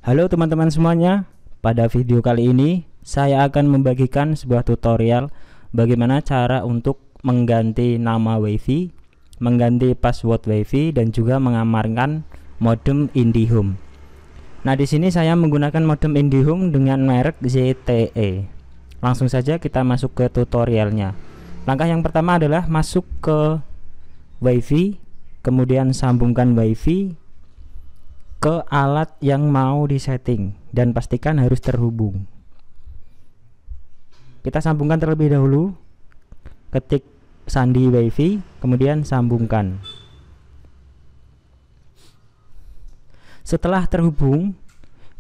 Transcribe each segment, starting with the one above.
Halo teman-teman semuanya, pada video kali ini saya akan membagikan sebuah tutorial bagaimana cara untuk mengganti nama WiFi, mengganti password WiFi dan juga mengamankan modem IndiHome. Nah, di sini saya menggunakan modem IndiHome dengan merek ZTE. Langsung saja kita masuk ke tutorialnya. Langkah yang pertama adalah masuk ke WiFi, kemudian sambungkan WiFi ke alat yang mau disetting dan pastikan harus terhubung. Kita sambungkan terlebih dahulu, ketik sandi WiFi, kemudian sambungkan. Setelah terhubung,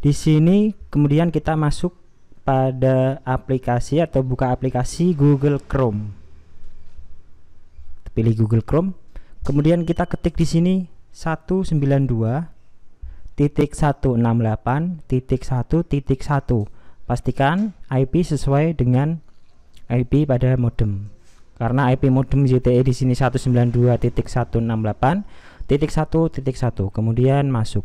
di sini kemudian kita masuk pada aplikasi atau buka aplikasi Google Chrome. Pilih Google Chrome, kemudian kita ketik di sini 192.168.1.1. Pastikan IP sesuai dengan IP pada modem. Karena IP modem ZTE di sini 192.168.1.1. Kemudian masuk.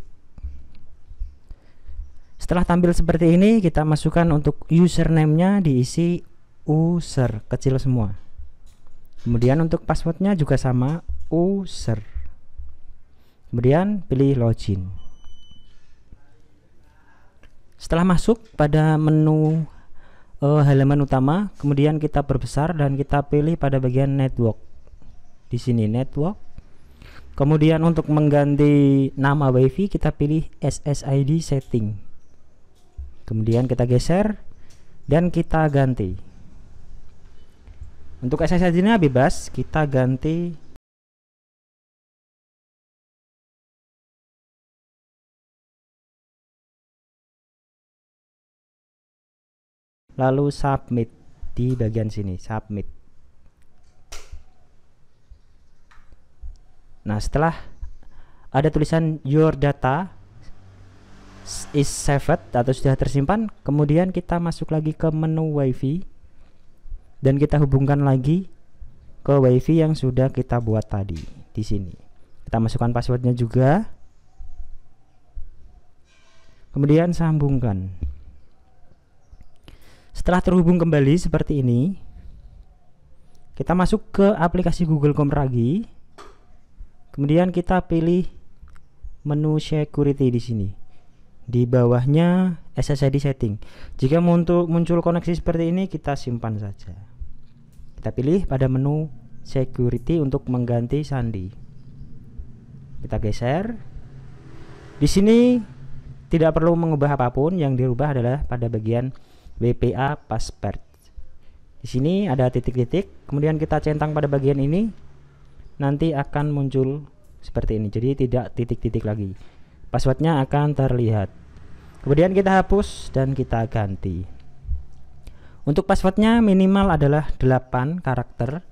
Setelah tampil seperti ini, kita masukkan untuk username-nya diisi user kecil semua. Kemudian untuk passwordnya juga sama, user. Kemudian pilih login. Setelah masuk pada menu halaman utama, kemudian kita perbesar dan kita pilih pada bagian network. Di sini network. Kemudian untuk mengganti nama WiFi kita pilih SSID setting. Kemudian kita geser dan kita ganti. Untuk SSID-nya bebas, kita ganti lalu submit di bagian sini, submit. Nah, setelah ada tulisan your data is saved atau sudah tersimpan, kemudian kita masuk lagi ke menu WiFi dan kita hubungkan lagi ke WiFi yang sudah kita buat tadi. Di sini kita masukkan passwordnya juga, kemudian sambungkan. Setelah terhubung kembali seperti ini, kita masuk ke aplikasi Google Chrome lagi. Kemudian kita pilih menu security di sini. Di bawahnya SSID setting. Jika muncul koneksi seperti ini, kita simpan saja. Kita pilih pada menu security untuk mengganti sandi. Kita geser. Di sini tidak perlu mengubah apapun, yang dirubah adalah pada bagian WPA password. Di sini ada titik-titik, kemudian kita centang pada bagian ini, nanti akan muncul seperti ini. Jadi tidak titik-titik lagi. Passwordnya akan terlihat. Kemudian kita hapus dan kita ganti. Untuk passwordnya minimal adalah 8 karakter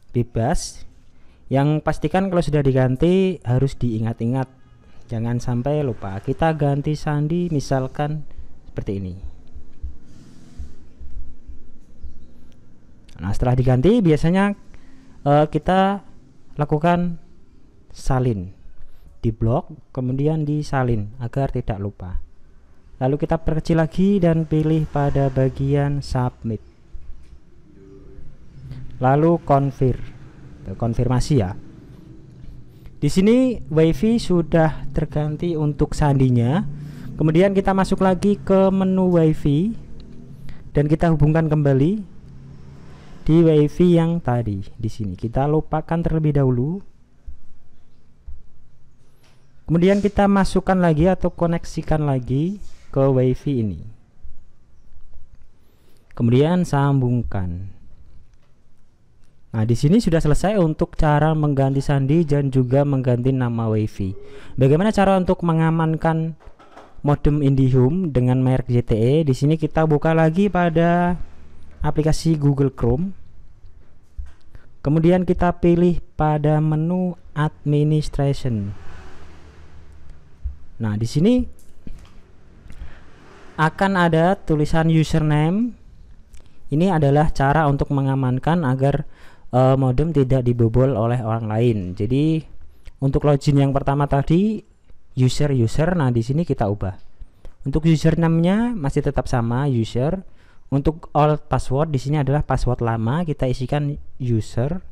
bebas. Yang pastikan kalau sudah diganti harus diingat-ingat, jangan sampai lupa. Kita ganti sandi misalkan seperti ini. Nah, setelah diganti biasanya kita lakukan salin, diblok kemudian disalin agar tidak lupa. Lalu kita perkecil lagi dan pilih pada bagian submit. Lalu konfirmasi ya. Di sini WiFi sudah terganti untuk sandinya. Kemudian kita masuk lagi ke menu WiFi dan kita hubungkan kembali di WiFi yang tadi. Di sini kita lupakan terlebih dahulu. Kemudian kita masukkan lagi atau koneksikan lagi ke WiFi ini. Kemudian sambungkan. Nah, di sini sudah selesai untuk cara mengganti sandi dan juga mengganti nama WiFi. Bagaimana cara untuk mengamankan modem IndiHome dengan merek ZTE? Di sini kita buka lagi pada aplikasi Google Chrome. Kemudian kita pilih pada menu administration. Nah, di sini akan ada tulisan username. Ini adalah cara untuk mengamankan agar modem tidak dibobol oleh orang lain. Jadi untuk login yang pertama tadi user. Nah, di sini kita ubah. Untuk username-nya masih tetap sama, user. Untuk old password di sini adalah password lama, kita isikan user.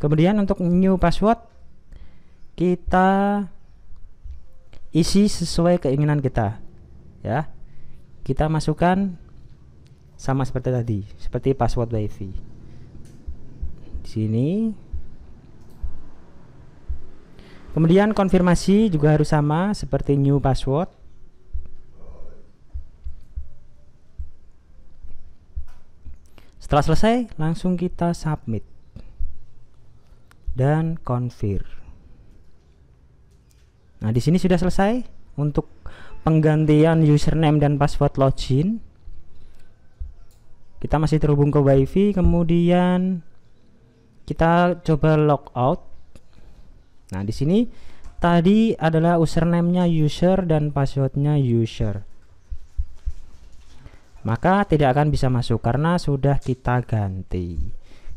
Kemudian untuk new password kita isi sesuai keinginan kita, ya. Kita masukkan sama seperti tadi, seperti password wifi. Di sini. Kemudian konfirmasi juga harus sama seperti new password. Setelah selesai, langsung kita submit dan confirm. Nah, di sini sudah selesai untuk penggantian username dan password login. Kita masih terhubung ke wifi, kemudian kita coba logout. Nah, di sini tadi adalah username-nya user dan passwordnya user. Maka tidak akan bisa masuk karena sudah kita ganti.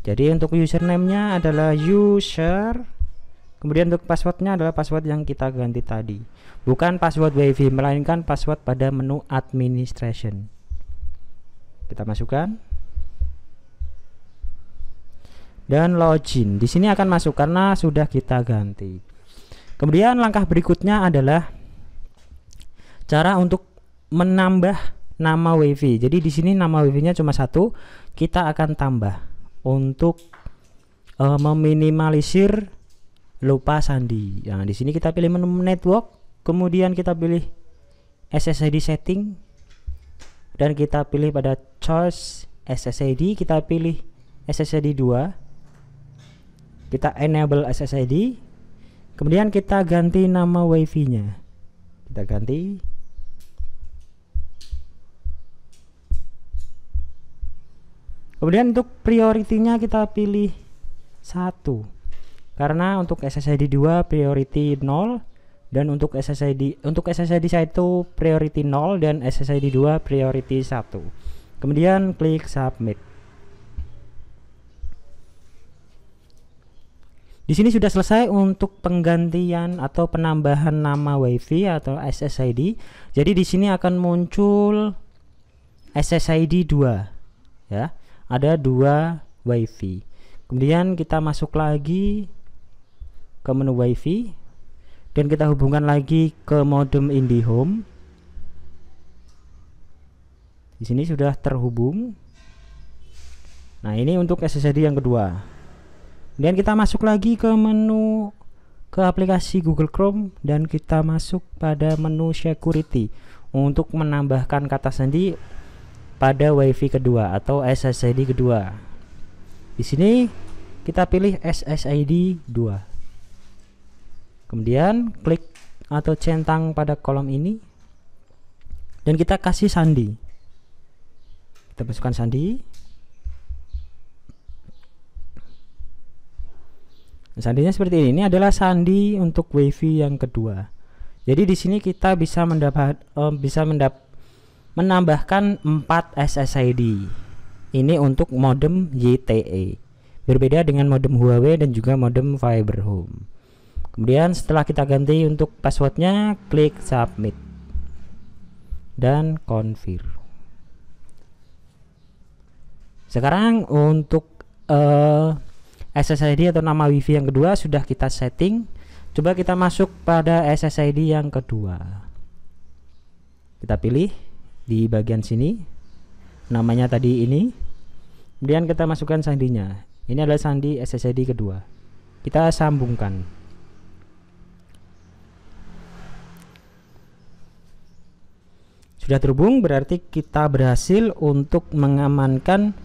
Jadi untuk username-nya adalah user, kemudian untuk passwordnya adalah password yang kita ganti tadi, bukan password wifi melainkan password pada menu administration. Kita masukkan dan login. Di sini akan masuk karena sudah kita ganti. Kemudian langkah berikutnya adalah cara untuk menambah nama wifi. Jadi di sini nama wifi-nya cuma satu, kita akan tambah untuk meminimalisir lupa sandi. Nah, di sini kita pilih menu network, kemudian kita pilih SSID setting dan kita pilih pada choice SSID, kita pilih SSID 2. Kita enable SSID, kemudian kita ganti nama wifi-nya. Kita ganti. Kemudian untuk priority-nya kita pilih 1. Karena untuk SSID 2 priority 0 dan untuk SSID 1 priority 0 dan SSID 2 priority 1. Kemudian klik submit. Di sini sudah selesai untuk penggantian atau penambahan nama wifi atau SSID. Jadi di sini akan muncul SSID 2, ya. Ada 2 wifi. Kemudian kita masuk lagi ke menu wifi dan kita hubungkan lagi ke modem IndiHome. Di sini sudah terhubung. Nah, ini untuk SSID yang kedua. Kemudian kita masuk lagi ke menu ke aplikasi Google Chrome dan kita masuk pada menu security untuk menambahkan kata sandi pada wifi kedua atau SSID kedua. Di sini kita pilih SSID 2. Kemudian klik atau centang pada kolom ini dan kita kasih sandi. Kita masukkan sandi. Sandinya seperti ini. Ini adalah sandi untuk wifi yang kedua. Jadi di sini kita bisa menambahkan 4 SSID. Ini untuk modem YTE. Berbeda dengan modem Huawei dan juga modem Fiber Home. Kemudian setelah kita ganti untuk passwordnya, klik submit dan confirm. Sekarang untuk SSID atau nama wifi yang kedua sudah kita setting. Coba kita masuk pada SSID yang kedua. Kita pilih di bagian sini, namanya tadi ini. Kemudian kita masukkan sandinya. Ini adalah sandi SSID kedua. Kita sambungkan. Sudah terhubung, berarti kita berhasil untuk mengamankan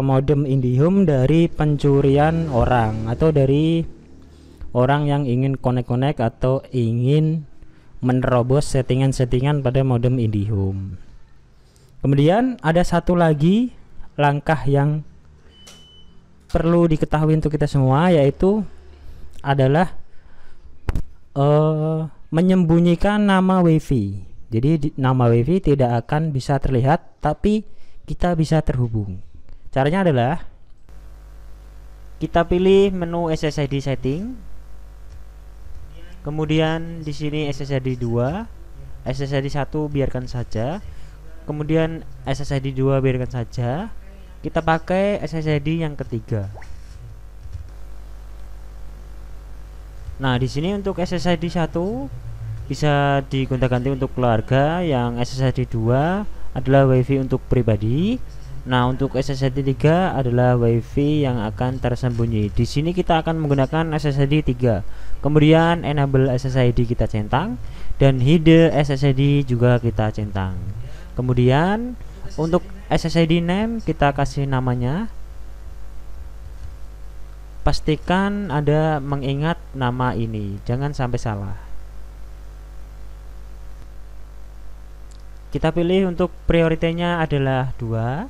modem IndiHome dari pencurian orang atau dari orang yang ingin connect atau ingin menerobos settingan-settingan pada modem IndiHome. Kemudian ada satu lagi langkah yang perlu diketahui untuk kita semua, yaitu adalah menyembunyikan nama wifi. Jadi nama wifi tidak akan bisa terlihat, tapi kita bisa terhubung. Caranya adalah kita pilih menu SSID setting, kemudian di sini SSID 2, SSID 1 biarkan saja, kemudian SSID 2 biarkan saja, kita pakai SSID yang ketiga. Nah, di sini untuk SSID 1 bisa digonta-ganti untuk keluarga, yang SSID 2 adalah WiFi untuk pribadi. Nah, untuk SSID 3 adalah WiFi yang akan tersembunyi. Di sini kita akan menggunakan SSID 3. Kemudian enable SSID kita centang dan hide SSID juga kita centang. Kemudian untuk SSID name kita kasih namanya. Pastikan Anda mengingat nama ini, jangan sampai salah. Kita pilih untuk prioritasnya adalah 2.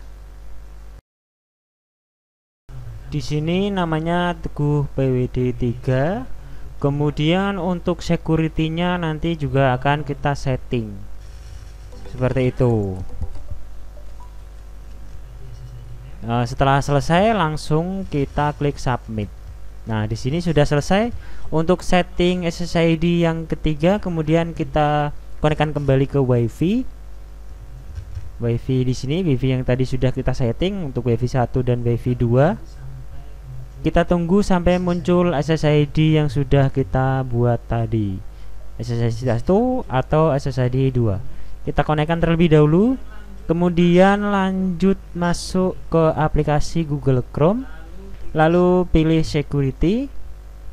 Di sini namanya Teguh PWD 3. Kemudian untuk security-nya nanti juga akan kita setting seperti itu. Setelah selesai langsung kita klik submit. Nah, di sini sudah selesai untuk setting SSID yang ketiga. Kemudian kita konekkan kembali ke WiFi. WiFi di sini, WiFi yang tadi sudah kita setting untuk WiFi 1 dan WiFi 2. Kita tunggu sampai muncul SSID yang sudah kita buat tadi, SSID 1 atau SSID 2. Kita konekkan terlebih dahulu, kemudian lanjut masuk ke aplikasi Google Chrome, lalu pilih security,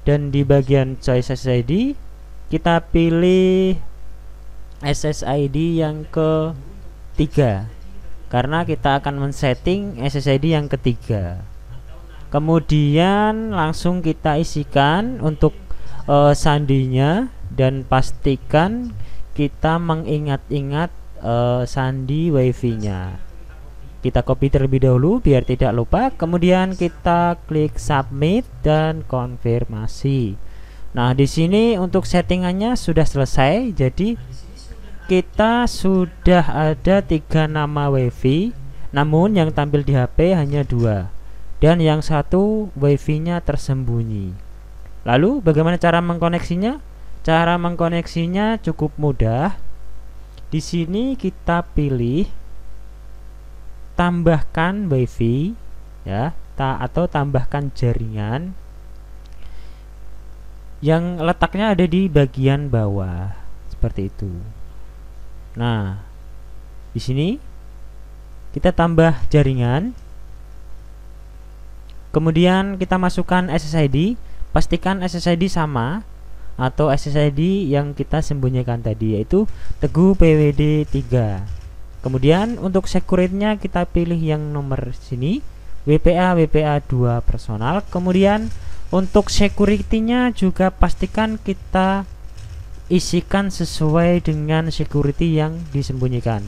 dan di bagian choice SSID kita pilih SSID yang ketiga, karena kita akan men-setting SSID yang ketiga. Kemudian langsung kita isikan untuk sandinya, dan pastikan kita mengingat-ingat sandi WiFi-nya. Kita copy terlebih dahulu biar tidak lupa, kemudian kita klik submit dan konfirmasi. Nah, di sini untuk settingannya sudah selesai. Jadi kita sudah ada 3 nama WiFi, namun yang tampil di HP hanya 2. Dan yang satu WiFi-nya tersembunyi. Lalu bagaimana cara mengkoneksinya? Cara mengkoneksinya cukup mudah. Di sini kita pilih tambahkan WiFi, ya, atau tambahkan jaringan, yang letaknya ada di bagian bawah seperti itu. Nah, di sini kita tambah jaringan. Kemudian kita masukkan SSID, pastikan SSID sama atau SSID yang kita sembunyikan tadi, yaitu Teguh PWD 3. Kemudian untuk security-nya kita pilih yang nomor sini, WPA 2 personal. Kemudian untuk security-nya juga pastikan kita isikan sesuai dengan security yang disembunyikan.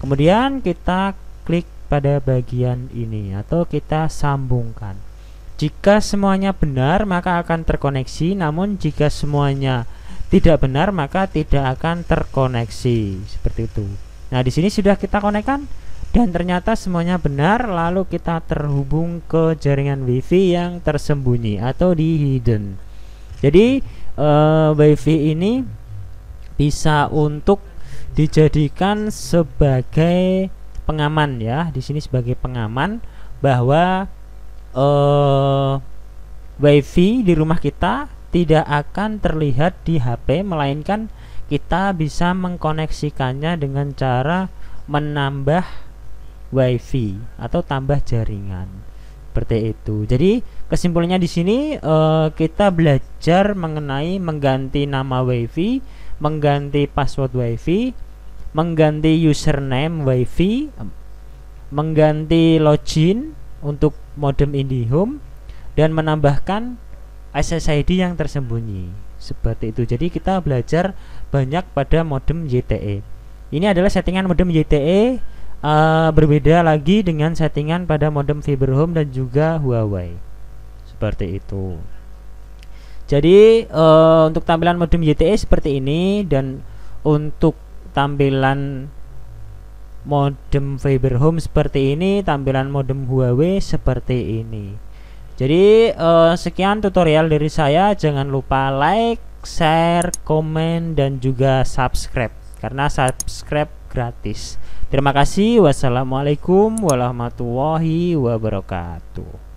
Kemudian kita klik pada bagian ini atau kita sambungkan. Jika semuanya benar maka akan terkoneksi, namun jika semuanya tidak benar maka tidak akan terkoneksi, seperti itu. Nah, di sini sudah kita konekkan dan ternyata semuanya benar, lalu kita terhubung ke jaringan WiFi yang tersembunyi atau di hidden. Jadi WiFi ini bisa untuk dijadikan sebagai pengaman, ya. Di sini sebagai pengaman bahwa WiFi di rumah kita tidak akan terlihat di HP, melainkan kita bisa mengkoneksikannya dengan cara menambah WiFi atau tambah jaringan, seperti itu. Jadi kesimpulannya di sini kita belajar mengenai mengganti nama WiFi, mengganti password WiFi, mengganti username WiFi, mengganti login untuk modem IndiHome, dan menambahkan SSID yang tersembunyi, seperti itu. Jadi kita belajar banyak pada modem YTE. Ini adalah settingan modem YTE, berbeda lagi dengan settingan pada modem Fiberhome dan juga Huawei, seperti itu. Jadi untuk tampilan modem YTE seperti ini, dan untuk tampilan modem Fiberhome seperti ini, tampilan modem Huawei seperti ini. Jadi sekian tutorial dari saya. Jangan lupa like, share, komen, dan juga subscribe. karena subscribe gratis. Terima kasih. Wassalamualaikum warahmatullahi wabarakatuh.